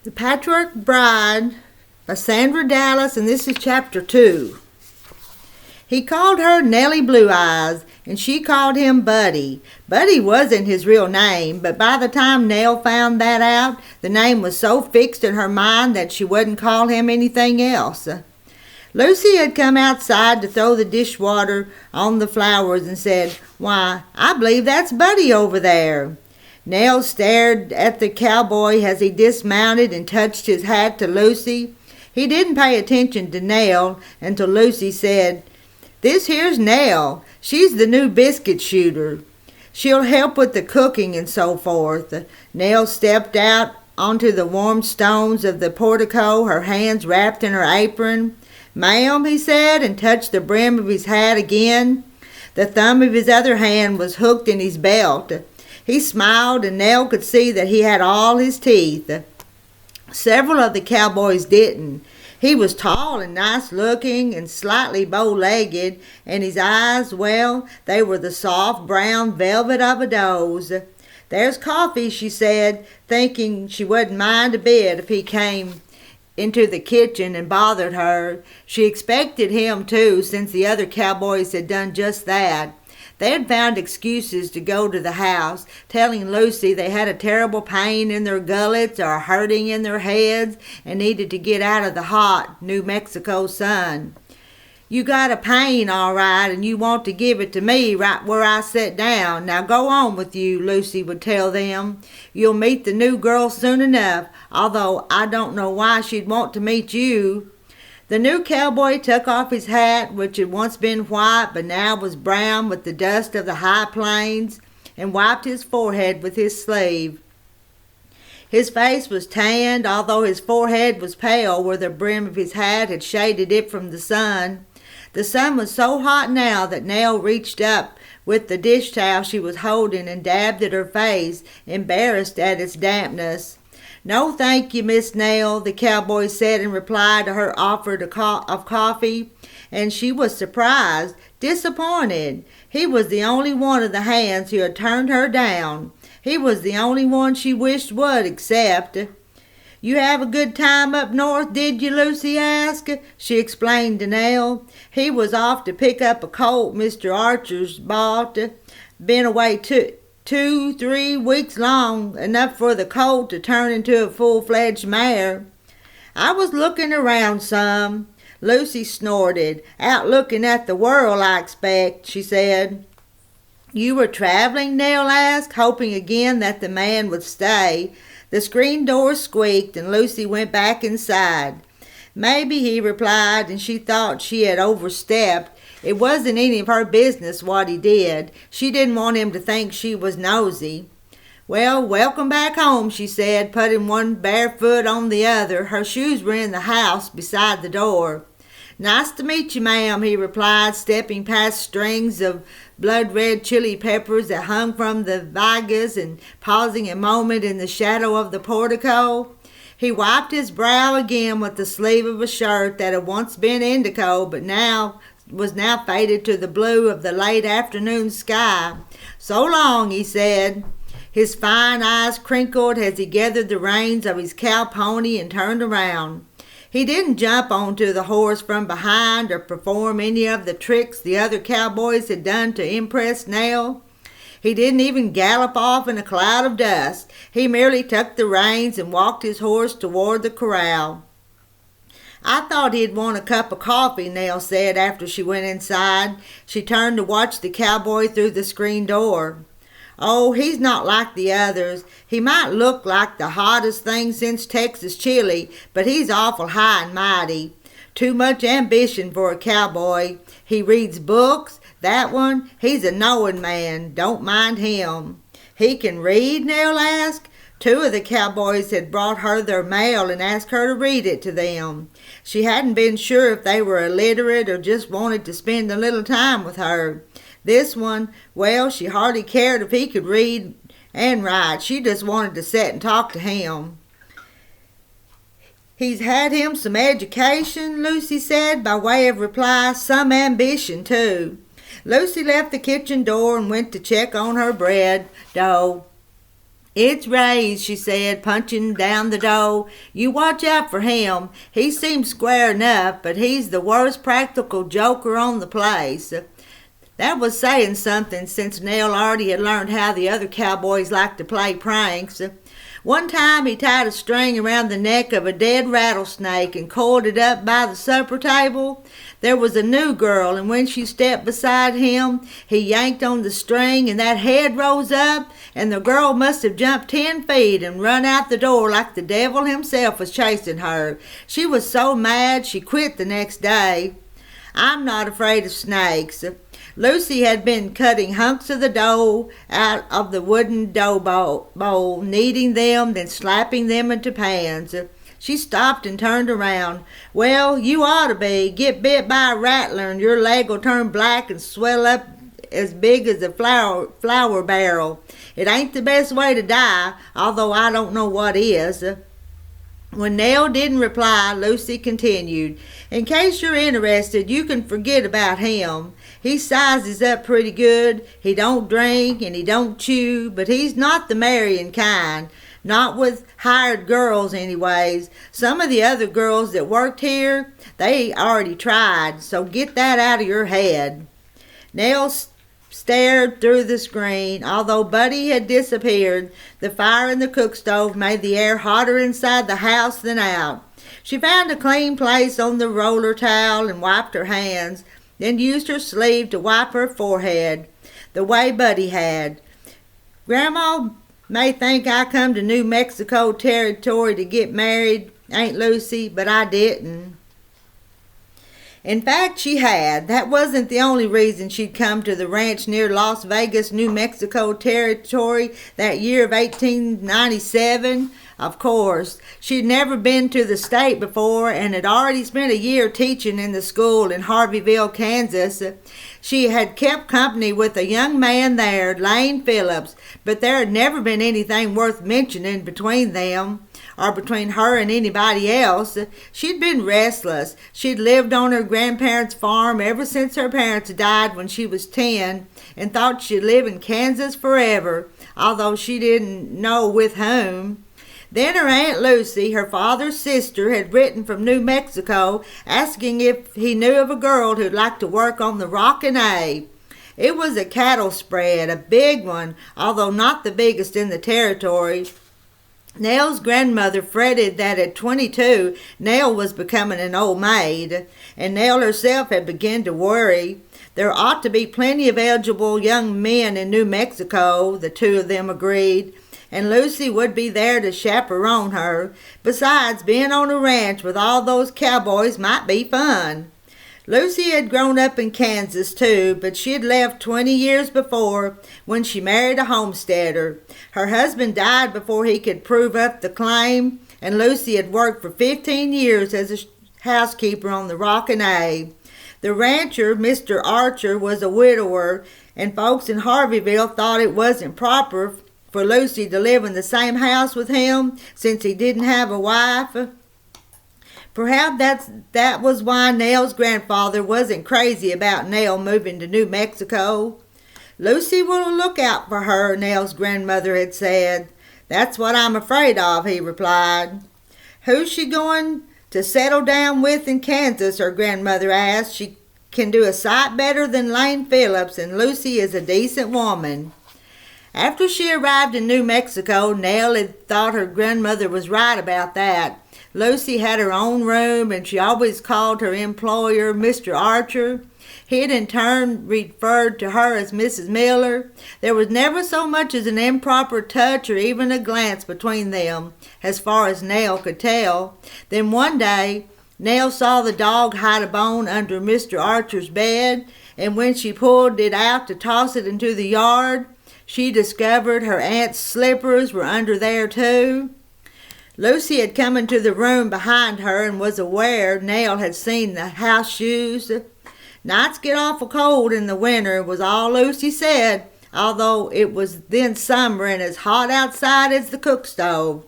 The Patchwork Bride by Sandra, and this is chapter 2. He called her Nellie Blue Eyes, and she called him Buddy. Buddy wasn't his real name, but by the time Nell found that out, the name was so fixed in her mind that she wouldn't call him anything else. Lucy had come outside to throw the dishwater on the flowers and said, "Why, I believe that's Buddy over there." Nell stared at the cowboy as he dismounted and touched his hat to Lucy. He didn't pay attention to Nell until Lucy said, "This here's Nell. She's the new biscuit shooter. She'll help with the cooking and so forth." Nell stepped out onto the warm stones of the portico, her hands wrapped in her apron. "Ma'am," he said, and touched the brim of his hat again. The thumb of his other hand was hooked in his belt. He smiled, and Nell could see that he had all his teeth. Several of the cowboys didn't. He was tall and nice-looking and slightly bow-legged, and his eyes, well, they were the soft brown velvet of a doe's. "There's coffee," she said, thinking she wouldn't mind a bit if he came into the kitchen and bothered her. She expected him to, since the other cowboys had done just that. They had found excuses to go to the house, telling Lucy they had a terrible pain in their gullets or a hurting in their heads and needed to get out of the hot New Mexico sun. "You got a pain, all right, and you want to give it to me right where I sit down. Now go on with you," Lucy would tell them. "You'll meet the new girl soon enough, although I don't know why she'd want to meet you." The new cowboy took off his hat, which had once been white but now was brown with the dust of the high plains, and wiped his forehead with his sleeve. His face was tanned, although his forehead was pale where the brim of his hat had shaded it from the sun. The sun was so hot now that Nell reached up with the dish towel she was holding and dabbed at her face, embarrassed at its dampness. "No, thank you, Miss Nell," the cowboy said in reply to her offer of coffee, and she was surprised, disappointed. He was the only one of the hands who had turned her down. He was the only one she wished would accept. "You have a good time up north, did you?" Lucy asked. She explained to Nell. "He was off to pick up a colt Mr. Archer's bought. Been away 2-3 weeks long, enough for the colt to turn into a full-fledged mare." "I was looking around some." Lucy snorted. "Out looking at the world, I expect," she said. "You were traveling?" Nell asked, hoping again that the man would stay. The screen door squeaked, and Lucy went back inside. "Maybe," he replied, and she thought she had overstepped. It wasn't any of her business what he did. She didn't want him to think she was nosy. "Well, welcome back home," she said, putting one bare foot on the other. Her shoes were in the house beside the door. "Nice to meet you, ma'am," he replied, stepping past strings of blood-red chili peppers that hung from the vigas and pausing a moment in the shadow of the portico. He wiped his brow again with the sleeve of a shirt that had once been indigo but was now faded to the blue of the late afternoon sky. "So long," he said. His fine eyes crinkled as he gathered the reins of his cow pony and turned around. He didn't jump onto the horse from behind or perform any of the tricks the other cowboys had done to impress Nell. He didn't even gallop off in a cloud of dust. He merely took the reins and walked his horse toward the corral. "I thought he'd want a cup of coffee," Nell said after she went inside. She turned to watch the cowboy through the screen door. "Oh, he's not like the others. He might look like the hottest thing since Texas chili, but he's awful high and mighty. Too much ambition for a cowboy. He reads books. That one, he's a knowing man. Don't mind him." "He can read?" Nell asked. 2 of the cowboys had brought her their mail and asked her to read it to them. She hadn't been sure if they were illiterate or just wanted to spend a little time with her. This one, well, she hardly cared if he could read and write. She just wanted to sit and talk to him. "He's had him some education," Lucy said by way of reply. "Some ambition, too." Lucy left the kitchen door and went to check on her bread dough. "It's Ray's," she said, punching down the dough. "You watch out for him. He seems square enough, but he's the worst practical joker on the place." That was saying something, since Nell already had learned how the other cowboys liked to play pranks. One time he tied a string around the neck of a dead rattlesnake and coiled it up by the supper table. There was a new girl, and when she stepped beside him, he yanked on the string, and that head rose up, and the girl must have jumped 10 feet and run out the door like the devil himself was chasing her. She was so mad she quit the next day. I'm not afraid of snakes. Lucy had been cutting hunks of the dough out of the wooden dough bowl, kneading them, then slapping them into pans. She stopped and turned around. "Well, you ought to be. Get bit by a rattler and your leg will turn black and swell up as big as a flour barrel. It ain't the best way to die, although I don't know what is." When Nell didn't reply, Lucy continued, "In case you're interested, you can forget about him. He sizes up pretty good. He don't drink and he don't chew, but he's not the marrying kind. Not with hired girls anyways. Some of the other girls that worked here, they already tried, so get that out of your head." Nell stared through the screen. Although Buddy had disappeared, the fire in the cook stove made the air hotter inside the house than out. She found a clean place on the roller towel and wiped her hands, then used her sleeve to wipe her forehead, the way Buddy had. "Grandma may think I come to New Mexico territory to get married, Aunt Lucy, but I didn't." In fact, she had. That wasn't the only reason she'd come to the ranch near Las Vegas, New Mexico territory that year of 1897. Of course, she'd never been to the state before and had already spent a year teaching in the school in Harveyville, Kansas. She had kept company with a young man there, Lane Phillips, but there had never been anything worth mentioning between them, or between her and anybody else. She'd been restless. She'd lived on her grandparents' farm ever since her parents died when she was 10, and thought she'd live in Kansas forever, although she didn't know with whom. Then her Aunt Lucy, her father's sister, had written from New Mexico asking if he knew of a girl who'd like to work on the Rockin' A. It was a cattle spread, a big one, although not the biggest in the territory. Nell's grandmother fretted that at 22, Nell was becoming an old maid, and Nell herself had begun to worry. There ought to be plenty of eligible young men in New Mexico, the two of them agreed, and Lucy would be there to chaperone her. Besides, being on a ranch with all those cowboys might be fun. Lucy had grown up in Kansas too, but she had left 20 years before when she married a homesteader. Her husband died before he could prove up the claim, and Lucy had worked for 15 years as a housekeeper on the Rockin' A. The rancher, Mr. Archer, was a widower, and folks in Harveyville thought it wasn't proper for Lucy to live in the same house with him since he didn't have a wife. Perhaps that was why Nell's grandfather wasn't crazy about Nell moving to New Mexico. "Lucy will look out for her," Nell's grandmother had said. "That's what I'm afraid of," he replied. "Who's she going to settle down with in Kansas?" her grandmother asked. "She can do a sight better than Lane Phillips, and Lucy is a decent woman." After she arrived in New Mexico, Nell had thought her grandmother was right about that. Lucy had her own room, and she always called her employer Mr. Archer. He had in turn referred to her as Mrs. Miller. There was never so much as an improper touch or even a glance between them, as far as Nell could tell. Then one day, Nell saw the dog hide a bone under Mr. Archer's bed, and when she pulled it out to toss it into the yard, she discovered her aunt's slippers were under there too. Lucy had come into the room behind her and was aware Nell had seen the house shoes. "Nights get awful cold in the winter," was all Lucy said, although it was then summer and as hot outside as the cook stove.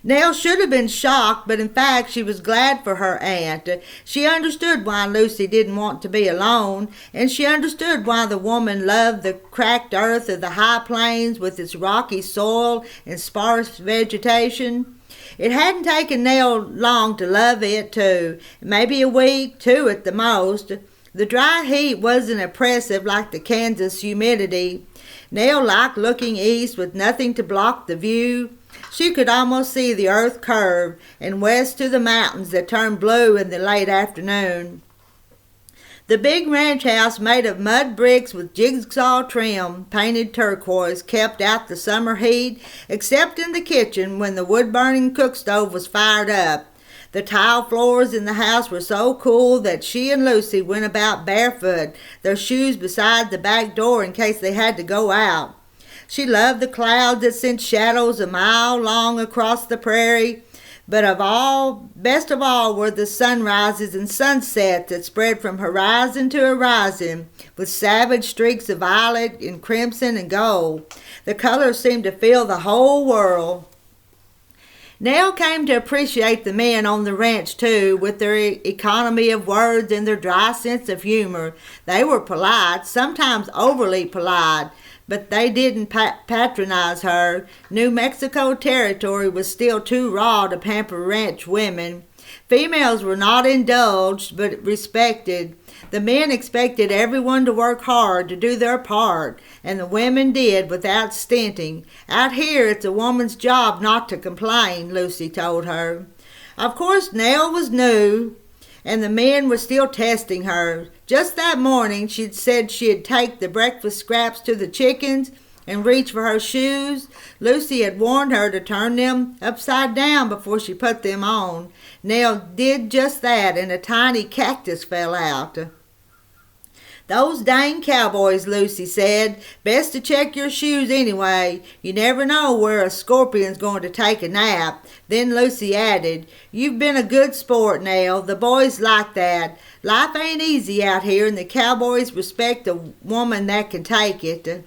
Nell should have been shocked, but in fact she was glad for her aunt. She understood why Lucy didn't want to be alone, and she understood why the woman loved the cracked earth of the high plains with its rocky soil and sparse vegetation. It hadn't taken Nell long to love it, too. Maybe a week, 2 at the most. The dry heat wasn't oppressive like the Kansas humidity. Nell liked looking east with nothing to block the view. She could almost see the earth curve and west to the mountains that turned blue in the late afternoon. The big ranch house made of mud bricks with jigsaw trim, painted turquoise, kept out the summer heat, except in the kitchen when the wood-burning cook stove was fired up. The tile floors in the house were so cool that she and Lucy went about barefoot, their shoes beside the back door in case they had to go out. She loved the clouds that sent shadows a mile long across the prairie, but best of all were the sunrises and sunsets that spread from horizon to horizon with savage streaks of violet and crimson and gold. The colors seemed to fill the whole world. Nell came to appreciate the men on the ranch, too, with their economy of words and their dry sense of humor. They were polite, sometimes overly polite, but they didn't patronize her. New Mexico territory was still too raw to pamper ranch women. Females were not indulged, but respected. The men expected everyone to work hard to do their part, and the women did without stinting. Out here, it's a woman's job not to complain, Lucy told her. Of course, Nell was new, and the men were still testing her. Just that morning, she'd said she'd take the breakfast scraps to the chickens and reach for her shoes. Lucy had warned her to turn them upside down before she put them on. Nell did just that, and a tiny cactus fell out. "Those dang cowboys," Lucy said. "Best to check your shoes anyway. You never know where a scorpion's going to take a nap." Then Lucy added, "You've been a good sport, Nell. The boys like that. Life ain't easy out here, and the cowboys respect a woman that can take it."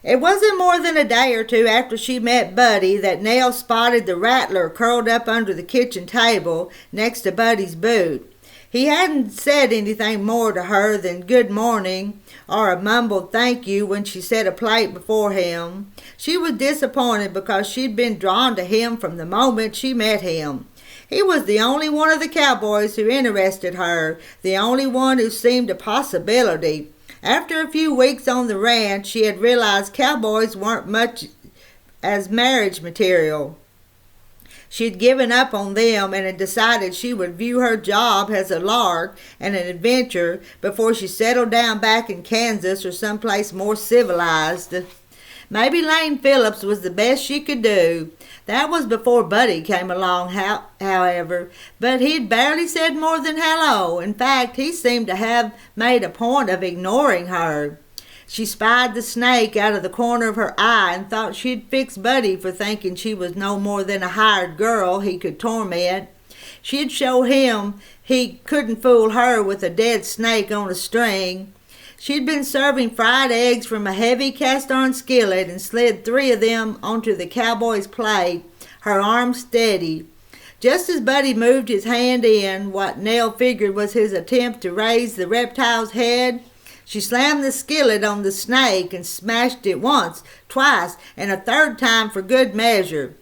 It wasn't more than a day or two after she met Buddy that Nell spotted the rattler curled up under the kitchen table next to Buddy's boot. He hadn't said anything more to her than good morning or a mumbled thank you when she set a plate before him. She was disappointed because she'd been drawn to him from the moment she met him. He was the only one of the cowboys who interested her, the only one who seemed a possibility. After a few weeks on the ranch, she had realized cowboys weren't much as marriage material. She'd given up on them and had decided she would view her job as a lark and an adventure before she settled down back in Kansas or someplace more civilized. Maybe Lane Phillips was the best she could do. That was before Buddy came along, however, but he'd barely said more than hello. In fact, he seemed to have made a point of ignoring her. She spied the snake out of the corner of her eye and thought she'd fix Buddy for thinking she was no more than a hired girl he could torment. She'd show him he couldn't fool her with a dead snake on a string. She'd been serving fried eggs from a heavy cast-iron skillet and slid 3 of them onto the cowboy's plate, her arm steady. Just as Buddy moved his hand in, what Nell figured was his attempt to raise the reptile's head, she slammed the skillet on the snake and smashed it once, twice, and a third time for good measure.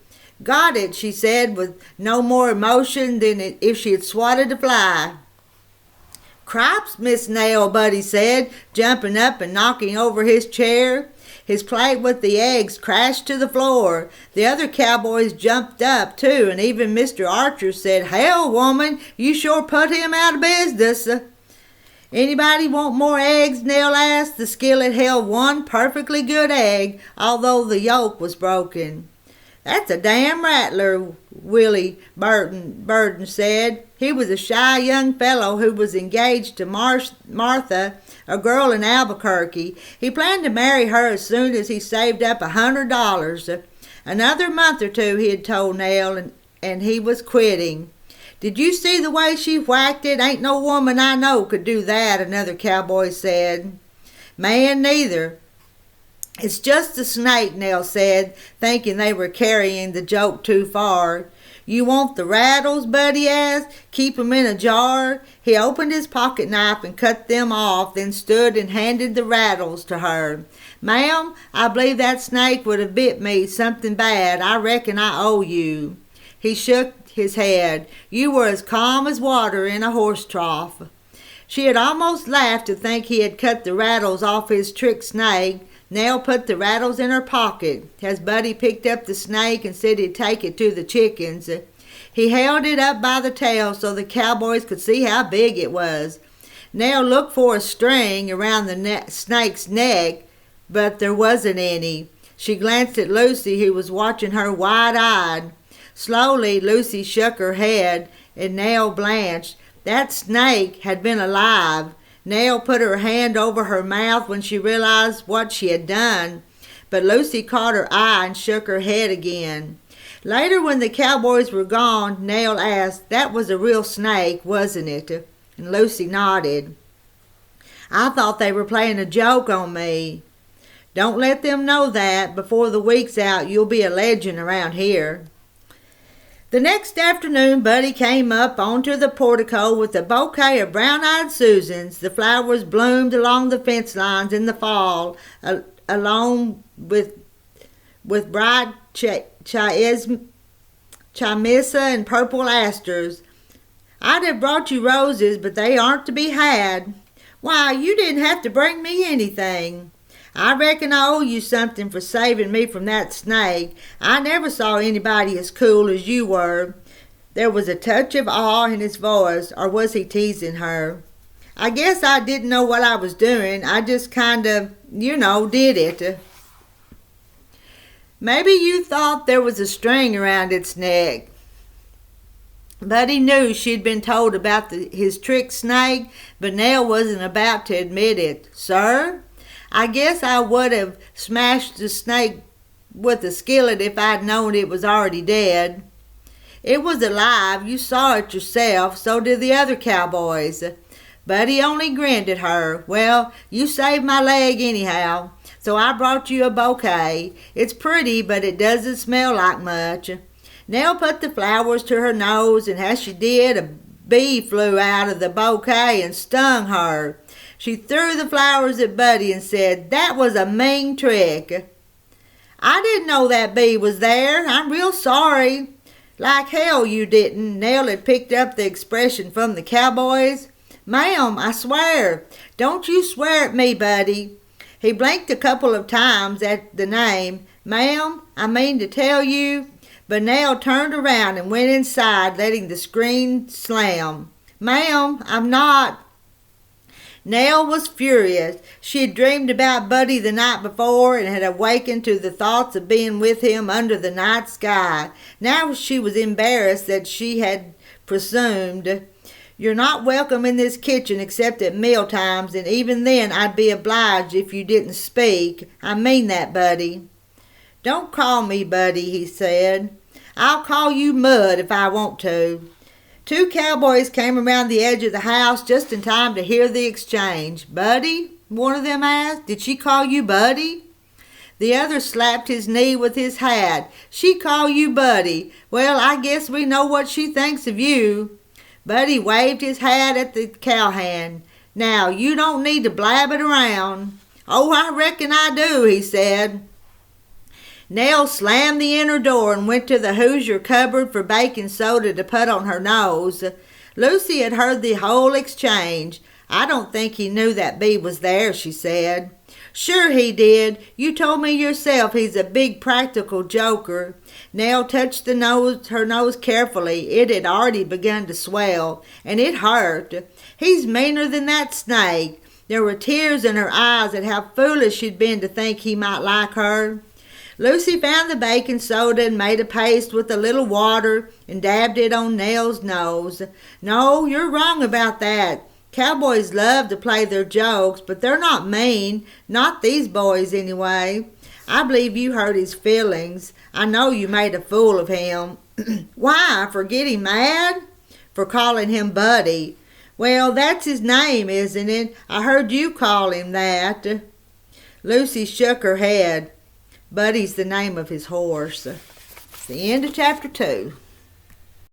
"Got it," she said, with no more emotion than if she had swatted a fly. "Cripes, Miss Nell," Buddy said, jumping up and knocking over his chair. His plate with the eggs crashed to the floor. The other cowboys jumped up, too, and even Mr. Archer said, "Hell, woman, you sure put him out of business." "Anybody want more eggs?" Nell asked. The skillet held one perfectly good egg, although the yolk was broken. "That's a damn rattler," Willie Burton said. He was a shy young fellow who was engaged to Martha, a girl in Albuquerque. He planned to marry her as soon as he saved up $100. Another month or 2, he had told Nell, and he was quitting. "Did you see the way she whacked it? Ain't no woman I know could do that," another cowboy said. "Man, neither. "It's just a snake," Nell said, thinking they were carrying the joke too far. "You want the rattles?" Buddy asked. "Keep 'em in a jar?" He opened his pocket knife and cut them off, then stood and handed the rattles to her. "Ma'am, I believe that snake would have bit me something bad. I reckon I owe you." He shook his head. "You were as calm as water in a horse trough." She had almost laughed to think he had cut the rattles off his trick snake. Nell put the rattles in her pocket as Buddy picked up the snake and said he'd take it to the chickens. He held it up by the tail so the cowboys could see how big it was. Nell looked for a string around the snake's neck, but there wasn't any. She glanced at Lucy, who was watching her wide-eyed. Slowly, Lucy shook her head, and Nell blanched. That snake had been alive. Nell put her hand over her mouth when she realized what she had done, but Lucy caught her eye and shook her head again. Later, when the cowboys were gone, Nell asked, "That was a real snake, wasn't it?" And Lucy nodded. "I thought they were playing a joke on me." "Don't let them know that. Before the week's out, you'll be a legend around here." The next afternoon, Buddy came up onto the portico with a bouquet of brown-eyed Susans. The flowers bloomed along the fence lines in the fall, along with bright chamisa and purple asters. "I'd have brought you roses, but they aren't to be had." "Why, you didn't have to bring me anything." "I reckon I owe you something for saving me from that snake. I never saw anybody as cool as you were." There was a touch of awe in his voice, or was he teasing her? "I guess I didn't know what I was doing. I just kind of, did it." "Maybe you thought there was a string around its neck." Buddy knew she'd been told about his trick snake, but Nell wasn't about to admit it. "Sir? I guess I would have smashed the snake with a skillet if I'd known it was already dead." "It was alive. You saw it yourself. So did the other cowboys." Buddy only grinned at her. "Well, you saved my leg anyhow, so I brought you a bouquet. It's pretty, but it doesn't smell like much." Nell put the flowers to her nose, and as she did, a bee flew out of the bouquet and stung her. She threw the flowers at Buddy and said, "That was a mean trick." "I didn't know that bee was there. I'm real sorry." "Like hell you didn't." Nell had picked up the expression from the cowboys. "Ma'am, I swear." "Don't you swear at me, Buddy." He blinked a couple of times at the name. "Ma'am, I mean to tell you." But Nell turned around and went inside, letting the screen slam. "Ma'am, I'm not." Nell was furious. She had dreamed about Buddy the night before and had awakened to the thoughts of being with him under the night sky. Now she was embarrassed that she had presumed. "You're not welcome in this kitchen except at meal times, and even then I'd be obliged if you didn't speak. I mean that, Buddy." "Don't call me Buddy," he said. "I'll call you Mud if I want to." Two cowboys came around the edge of the house just in time to hear the exchange. "Buddy?" one of them asked. "Did she call you Buddy?" The other slapped his knee with his hat. "She call you Buddy? Well, I guess we know what she thinks of you." Buddy waved his hat at the cowhand. "Now, you don't need to blab it around." "Oh, I reckon I do," he said. Nell slammed the inner door and went to the Hoosier cupboard for baking soda to put on her nose. Lucy had heard the whole exchange. "I don't think he knew that bee was there," she said. "Sure he did. You told me yourself he's a big practical joker." Nell touched her nose carefully. It had already begun to swell, and it hurt. "He's meaner than that snake." There were tears in her eyes at how foolish she'd been to think he might like her. Lucy found the baking soda and made a paste with a little water and dabbed it on Nell's nose. "No, you're wrong about that. Cowboys love to play their jokes, but they're not mean. Not these boys, anyway. I believe you hurt his feelings. I know you made a fool of him." "Why, for getting mad?" "For calling him Buddy." "Well, that's his name, isn't it? I heard you call him that." Lucy shook her head. Buddy's the name of his horse. It's the end of chapter 2.